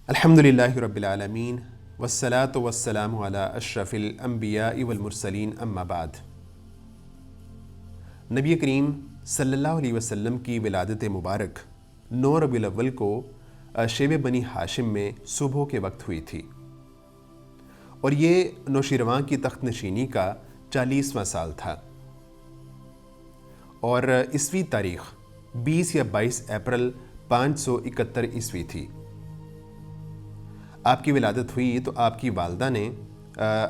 الحمدللہ رب العالمین والصلاة والسلام علی اشرف الانبیاء والمرسلین اما بعد۔ نبی کریم صلی اللہ علیہ وسلم کی ولادت مبارک 9 ربیع الاول کو شیب بنی ہاشم میں صبح کے وقت ہوئی تھی، اور یہ نوشیروان کی تخت نشینی کا 40واں سال تھا، اور عیسوی تاریخ 20 یا 22 اپریل 571 عیسوی تھی۔ آپ کی ولادت ہوئی تو آپ کی والدہ نے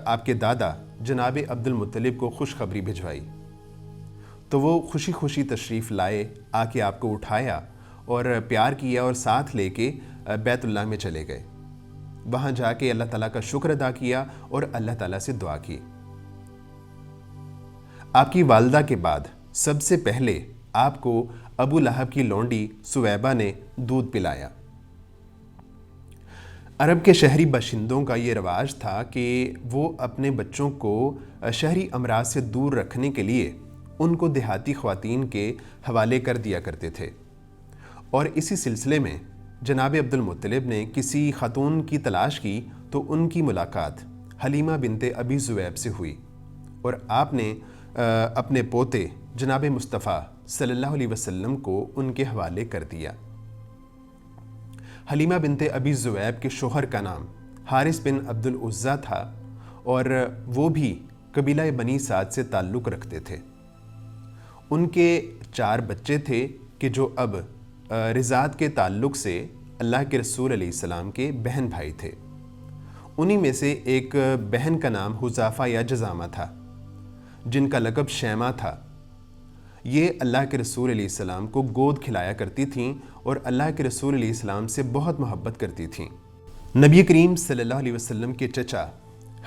آپ کے دادا جناب عبد المطلب کو خوشخبری بھجوائی، تو وہ خوشی خوشی تشریف لائے، آ کے آپ کو اٹھایا اور پیار کیا اور ساتھ لے کے بیت اللہ میں چلے گئے۔ وہاں جا کے اللہ تعالیٰ کا شکر ادا کیا اور اللہ تعالیٰ سے دعا کی۔ آپ کی والدہ کے بعد سب سے پہلے آپ کو ابو لہب کی لونڈی سویبہ نے دودھ پلایا۔ عرب کے شہری باشندوں کا یہ رواج تھا کہ وہ اپنے بچوں کو شہری امراض سے دور رکھنے کے لیے ان کو دیہاتی خواتین کے حوالے کر دیا کرتے تھے، اور اسی سلسلے میں جناب عبد المطلب نے کسی خاتون کی تلاش کی تو ان کی ملاقات حلیمہ بنت ابی ذؤیب سے ہوئی، اور آپ نے اپنے پوتے جناب مصطفیٰ صلی اللہ علیہ وسلم کو ان کے حوالے کر دیا۔ حلیمہ بنت ابی ذؤیب کے شوہر کا نام حارث بن عبد العزیٰ تھا، اور وہ بھی قبیلہ بنی سعد سے تعلق رکھتے تھے۔ ان کے 4 بچے تھے کہ جو اب رضاعت کے تعلق سے اللہ کے رسول علیہ السلام کے بہن بھائی تھے۔ انہی میں سے ایک بہن کا نام حذافہ یا جذامہ تھا، جن کا لقب شیمہ تھا۔ یہ اللہ کے رسول علیہ السلام کو گود کھلایا کرتی تھیں اور اللہ کے رسول علیہ السلام سے بہت محبت کرتی تھیں۔ نبی کریم صلی اللہ علیہ وسلم کے چچا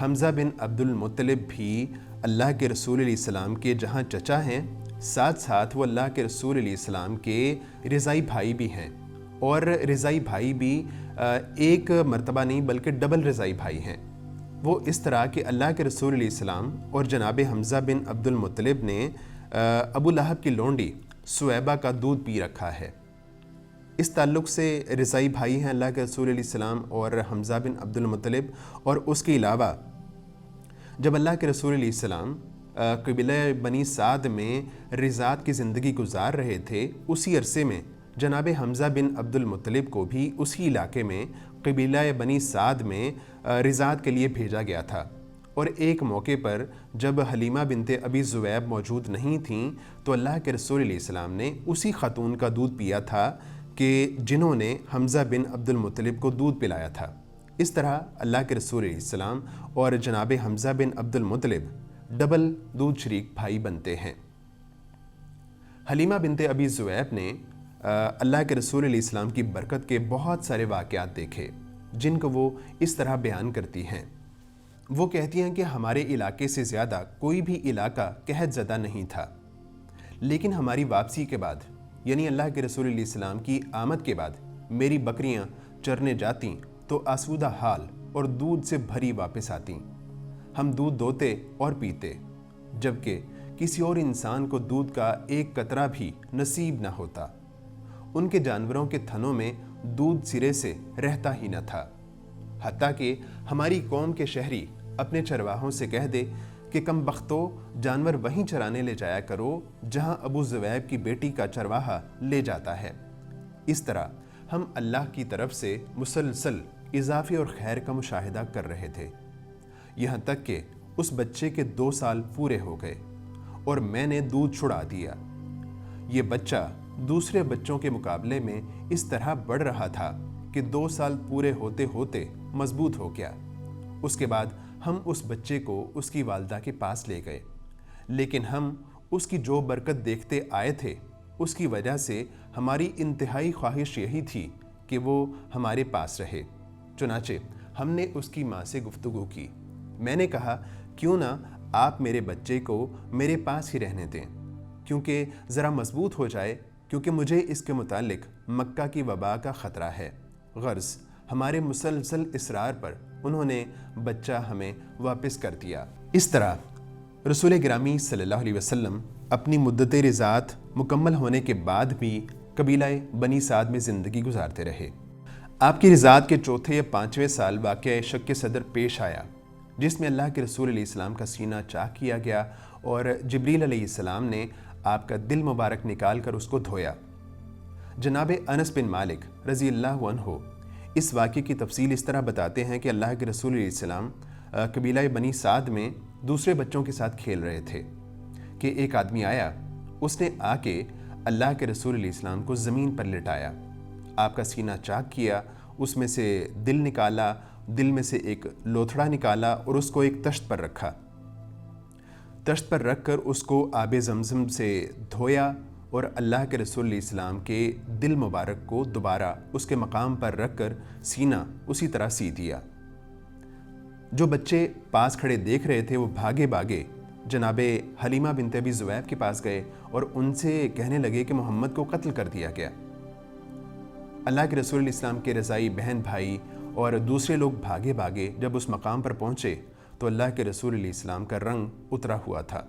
حمزہ بن عبد المطلب بھی اللہ کے رسول علیہ السلام کے جہاں چچا ہیں، ساتھ ساتھ وہ اللہ کے رسول علیہ السلام کے رضائی بھائی بھی ہیں، اور رضائی بھائی بھی ایک مرتبہ نہیں بلکہ ڈبل رضائی بھائی ہیں۔ وہ اس طرح کہ اللہ کے رسول علیہ السلام اور جناب حمزہ بن عبد المطلب نے ابو لہب کی لونڈی سویبہ کا دودھ پی رکھا ہے۔ اس تعلق سے رضائی بھائی ہیں اللہ کے رسول علیہ السلام اور حمزہ بن عبد المطلب، اور اس کے علاوہ جب اللہ کے رسول علیہ السلام قبیلہ بنی سعد میں رضاعت کی زندگی گزار رہے تھے، اسی عرصے میں جناب حمزہ بن عبد المطلب کو بھی اسی علاقے میں قبیلہ بنی سعد میں رضاعت کے لیے بھیجا گیا تھا۔ اور ایک موقع پر جب حلیمہ بنت ابی ذؤیب موجود نہیں تھیں تو اللہ کے رسول علیہ السلام نے اسی خاتون کا دودھ پیا تھا کہ جنہوں نے حمزہ بن عبد المطلب کو دودھ پلایا تھا۔ اس طرح اللہ کے رسول علیہ السلام اور جناب حمزہ بن عبد المطلب ڈبل دودھ شریک بھائی بنتے ہیں۔ حلیمہ بنت ابی ذؤیب نے اللہ کے رسول علیہ السلام کی برکت کے بہت سارے واقعات دیکھے، جن کو وہ اس طرح بیان کرتی ہیں۔ وہ کہتی ہیں کہ ہمارے علاقے سے زیادہ کوئی بھی علاقہ قحط زدہ نہیں تھا، لیکن ہماری واپسی کے بعد، یعنی اللہ کے رسول علیہ السلام کی آمد کے بعد، میری بکریاں چرنے جاتیں تو آسودہ حال اور دودھ سے بھری واپس آتیں۔ ہم دودھ دوتے اور پیتے، جبکہ کسی اور انسان کو دودھ کا ایک قطرہ بھی نصیب نہ ہوتا۔ ان کے جانوروں کے تھنوں میں دودھ سرے سے رہتا ہی نہ تھا، حتیٰ کہ ہماری قوم کے شہری اپنے چرواہوں سے کہہ دے کہ کم بختو جانور وہیں چرانے لے جایا کرو جہاں ابو ذؤیب کی بیٹی کا چرواہا لے جاتا ہے۔ اس طرح ہم اللہ کی طرف سے مسلسل اضافے اور خیر کا مشاہدہ کر رہے تھے، یہاں تک کہ اس بچے کے 2 سال پورے ہو گئے اور میں نے دودھ چھڑا دیا۔ یہ بچہ دوسرے بچوں کے مقابلے میں اس طرح بڑھ رہا تھا کہ 2 سال پورے ہوتے ہوتے مضبوط ہو گیا۔ اس کے بعد ہم اس بچے کو اس کی والدہ کے پاس لے گئے، لیکن ہم اس کی جو برکت دیکھتے آئے تھے اس کی وجہ سے ہماری انتہائی خواہش یہی تھی کہ وہ ہمارے پاس رہے۔ چنانچہ ہم نے اس کی ماں سے گفتگو کی۔ میں نے کہا کیوں نہ آپ میرے بچے کو میرے پاس ہی رہنے دیں، کیونکہ ذرا مضبوط ہو جائے، کیونکہ مجھے اس کے متعلق مکہ کی وبا کا خطرہ ہے۔ غرض ہمارے مسلسل اصرار پر انہوں نے بچہ ہمیں واپس کر دیا۔ اس طرح رسول گرامی صلی اللہ علیہ وسلم اپنی مدت رضاعت مکمل ہونے کے بعد بھی قبیلہ بنی سعد میں زندگی گزارتے رہے۔ آپ کی رضاعت کے چوتھے یا پانچویں سال واقعہ شق صدر پیش آیا، جس میں اللہ کے رسول علیہ السلام کا سینہ چاک کیا گیا اور جبریل علیہ السلام نے آپ کا دل مبارک نکال کر اس کو دھویا۔ جناب انس بن مالک رضی اللہ عنہ اس واقعے کی تفصیل اس طرح بتاتے ہیں کہ اللہ کے رسول علیہ السلام قبیلہ بنی سعد میں دوسرے بچوں کے ساتھ کھیل رہے تھے کہ ایک آدمی آیا، اس نے آ کے اللہ کے رسول علیہ السلام کو زمین پر لٹایا، آپ کا سینہ چاک کیا، اس میں سے دل نکالا، دل میں سے ایک لوتھڑا نکالا اور اس کو ایک تشت پر رکھا۔ تشت پر رکھ کر اس کو آب زمزم سے دھویا اور اللہ کے رسول علیہ السلام کے دل مبارک کو دوبارہ اس کے مقام پر رکھ کر سینہ اسی طرح سی دیا۔ جو بچے پاس کھڑے دیکھ رہے تھے وہ بھاگے بھاگے جناب حلیمہ بنت ابی ذؤیب کے پاس گئے اور ان سے کہنے لگے کہ محمد کو قتل کر دیا گیا۔ اللہ کے رسول علیہ السلام کے رضائی بہن بھائی اور دوسرے لوگ بھاگے بھاگے جب اس مقام پر پہنچے تو اللہ کے رسول علیہ السلام کا رنگ اترا ہوا تھا۔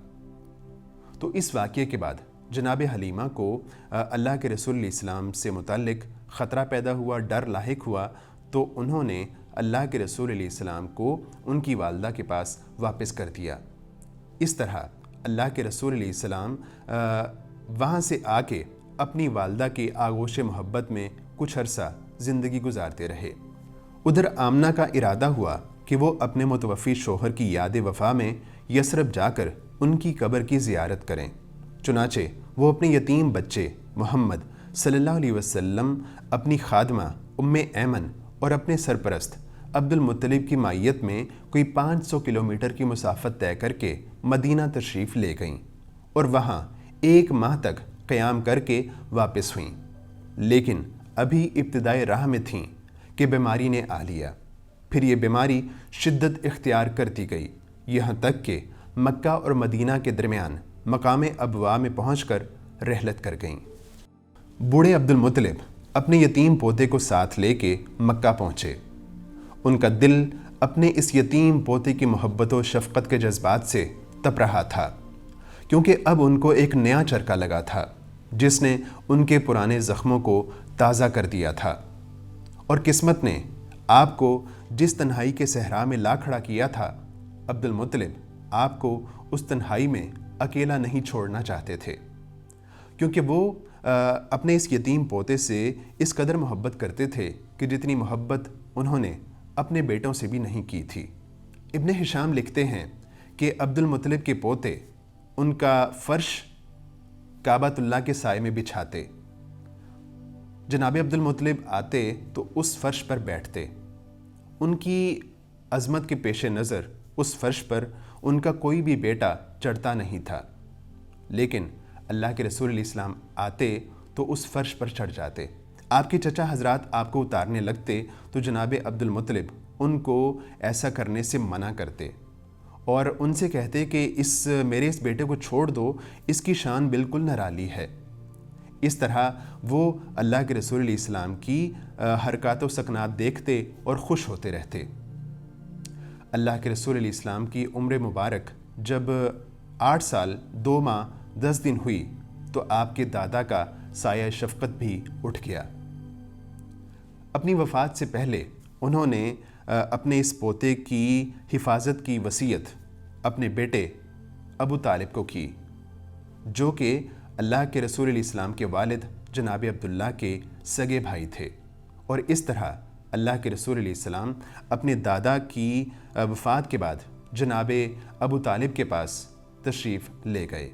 تو اس واقعے کے بعد جناب حلیمہ کو اللہ کے رسول علیہ السلام سے متعلق خطرہ پیدا ہوا، ڈر لاحق ہوا، تو انہوں نے اللہ کے رسول علیہ السلام کو ان کی والدہ کے پاس واپس کر دیا۔ اس طرح اللہ کے رسول علیہ السلام وہاں سے آ کے اپنی والدہ کے آغوش محبت میں کچھ عرصہ زندگی گزارتے رہے۔ ادھر آمنہ کا ارادہ ہوا کہ وہ اپنے متوفی شوہر کی یاد وفا میں یثرب جا کر ان کی قبر کی زیارت کریں۔ چنانچہ وہ اپنے یتیم بچے محمد صلی اللہ علیہ وسلم، اپنی خادمہ ام ایمن اور اپنے سرپرست عبد المطلب کی معیت میں کوئی 500 کلومیٹر کی مسافت طے کر کے مدینہ تشریف لے گئیں اور وہاں 1 ماہ تک قیام کر کے واپس ہوئیں، لیکن ابھی ابتدائی راہ میں تھیں کہ بیماری نے آ لیا۔ پھر یہ بیماری شدت اختیار کرتی گئی، یہاں تک کہ مکہ اور مدینہ کے درمیان مقام ابوا میں پہنچ کر رحلت کر گئیں۔ بوڑھے عبد المطلب اپنے یتیم پوتے کو ساتھ لے کے مکہ پہنچے۔ ان کا دل اپنے اس یتیم پوتے کی محبت و شفقت کے جذبات سے تپ رہا تھا، کیونکہ اب ان کو ایک نیا چرکا لگا تھا جس نے ان کے پرانے زخموں کو تازہ کر دیا تھا، اور قسمت نے آپ کو جس تنہائی کے صحرا میں لا کھڑا کیا تھا، عبد المطلب آپ کو اس تنہائی میں اکیلا نہیں چھوڑنا چاہتے تھے، کیونکہ وہ اپنے اس یتیم پوتے سے اس قدر محبت کرتے تھے کہ جتنی محبت انہوں نے اپنے بیٹوں سے بھی نہیں کی تھی۔ ابن ہشام لکھتے ہیں کہ عبد المطلب کے پوتے ان کا فرش کعبۃ اللہ کے سائے میں بچھاتے، جناب عبد المطلب آتے تو اس فرش پر بیٹھتے، ان کی عظمت کے پیش نظر اس فرش پر ان کا کوئی بھی بیٹا چڑھتا نہیں تھا، لیکن اللہ کے رسول علیہ السلام آتے تو اس فرش پر چڑھ جاتے۔ آپ کے چچا حضرات آپ کو اتارنے لگتے تو جناب عبد المطلب ان کو ایسا کرنے سے منع کرتے اور ان سے کہتے کہ میرے اس بیٹے کو چھوڑ دو، اس کی شان بالکل نرالی ہے۔ اس طرح وہ اللہ کے رسول علیہ السلام کی حرکات و سکنات دیکھتے اور خوش ہوتے رہتے۔ اللہ کے رسول علیہ السلام کی عمر مبارک جب 8 سال 2 ماہ 10 دن ہوئی تو آپ کے دادا کا سایہ شفقت بھی اٹھ گیا۔ اپنی وفات سے پہلے انہوں نے اپنے اس پوتے کی حفاظت کی وصیت اپنے بیٹے ابو طالب کو کی، جو کہ اللہ کے رسول علیہ السلام کے والد جناب عبداللہ کے سگے بھائی تھے، اور اس طرح اللہ کے رسول علیہ السلام اپنے دادا کی وفات کے بعد جناب ابو طالب کے پاس تشریف لے گئے۔